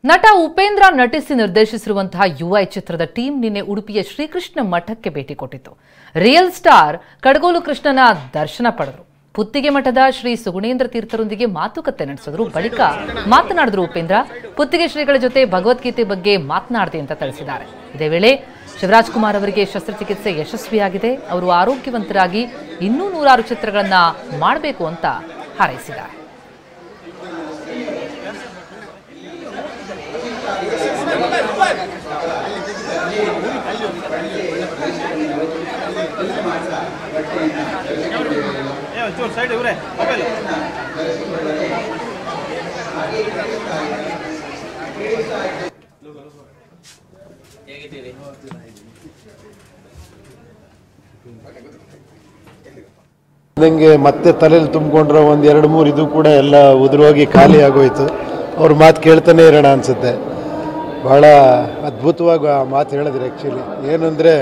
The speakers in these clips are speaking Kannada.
ನಟ ಉಪೇಂದ್ರ ನಟಿಸಿ ನಿರ್ದೇಶಿಸಿರುವಂತಹ ಯುಐ ಚಿತ್ರದ ಟೀಮ್ ನಿನ್ನೆ ಉಡುಪಿಯ ಶ್ರೀಕೃಷ್ಣ ಮಠಕ್ಕೆ ಭೇಟಿ ಕೊಟ್ಟಿತ್ತು. ರಿಯಲ್ ಸ್ಟಾರ್ ಕಡಗೋಲು ಕೃಷ್ಣನ ದರ್ಶನ ಪಡೆದರು. ಪುತ್ತಿಗೆ ಮಠದ ಶ್ರೀ ಸುಗುಣೇಂದ್ರ ತೀರ್ಥರೊಂದಿಗೆ ಮಾತುಕತೆ ನಡೆಸಿದ್ರು. ಬಳಿಕ ಮಾತನಾಡಿದ್ರು ಉಪೇಂದ್ರ. ಪುತ್ತಿಗೆ ಶ್ರೀಗಳ ಜೊತೆ ಭಗವದ್ಗೀತೆ ಬಗ್ಗೆ ಮಾತನಾಡಿದೆ ಅಂತ ತಿಳಿಸಿದ್ದಾರೆ. ಇದೇ ವೇಳೆ ಶಿವರಾಜ್ ಕುಮಾರ್ ಅವರಿಗೆ ಶಸ್ತ್ರಚಿಕಿತ್ಸೆ ಯಶಸ್ವಿಯಾಗಿದೆ. ಅವರು ಆರೋಗ್ಯವಂತರಾಗಿ ಇನ್ನೂ 100 ಚಿತ್ರಗಳನ್ನ ಮಾಡಬೇಕು ಅಂತ ಹಾರೈಸಿದ್ದಾರೆ. ನಂಗೆ ಮತ್ತೆ ತಲೆಯಲ್ಲಿ ತುಂಬಿಕೊಂಡ್ರೆ ಒಂದು 2-3 ಇದು ಕೂಡ ಎಲ್ಲ ಉದುರೋಗಿ ಖಾಲಿ ಆಗೋಯ್ತು. ಅವ್ರ ಮಾತು ಕೇಳ್ತಾನೆ ಇರೋಣ ಅನಿಸುತ್ತೆ. ಭಾಳ ಅದ್ಭುತವಾಗಿ ಆ ಮಾತು ಹೇಳಿದ್ರೆ. ಆ್ಯಕ್ಚುಲಿ ಏನಂದರೆ,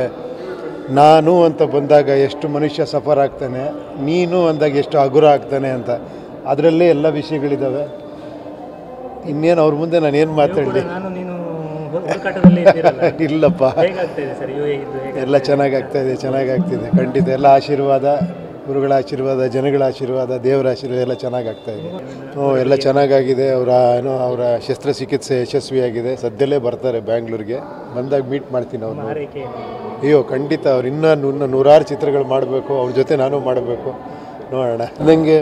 ನಾನು ಅಂತ ಬಂದಾಗ ಎಷ್ಟು ಮನುಷ್ಯ ಸಫರ್ ಆಗ್ತಾನೆ, ನೀನು ಅಂದಾಗ ಎಷ್ಟು ಹಗುರ ಆಗ್ತಾನೆ ಅಂತ. ಅದರಲ್ಲೇ ಎಲ್ಲ ವಿಷಯಗಳಿದ್ದಾವೆ. ಇನ್ನೇನು ಅವ್ರ ಮುಂದೆ ನಾನು ಏನು ಮಾತಾಡಲಿ? ಇಲ್ಲಪ್ಪ, ಎಲ್ಲ ಚೆನ್ನಾಗಾಗ್ತಾಯಿದೆ, ಚೆನ್ನಾಗಾಗ್ತಿದೆ. ಖಂಡಿತ ಎಲ್ಲ ಆಶೀರ್ವಾದ, ಗುರುಗಳ ಆಶೀರ್ವಾದ, ಜನಗಳ ಆಶೀರ್ವಾದ, ದೇವರ ಆಶೀರ್ವಾದ ಎಲ್ಲ ಚೆನ್ನಾಗಾಗ್ತಾಯಿದೆ. ಎಲ್ಲ ಚೆನ್ನಾಗಾಗಿದೆ. ಅವರ ಶಸ್ತ್ರಚಿಕಿತ್ಸೆ ಯಶಸ್ವಿಯಾಗಿದೆ. ಸದ್ಯಲ್ಲೇ ಬರ್ತಾರೆ ಬ್ಯಾಂಗ್ಳೂರಿಗೆ. ಬಂದಾಗ ಮೀಟ್ ಮಾಡ್ತೀನಿ ಅವ್ರನ್ನ. ಅಯ್ಯೋ ಖಂಡಿತ. ಅವ್ರು ಇನ್ನೂ 100 ಚಿತ್ರಗಳು ಮಾಡಬೇಕು. ಅವ್ರ ಜೊತೆ ನಾನು ಮಾಡಬೇಕು. ನೋಡೋಣ. ನನಗೆ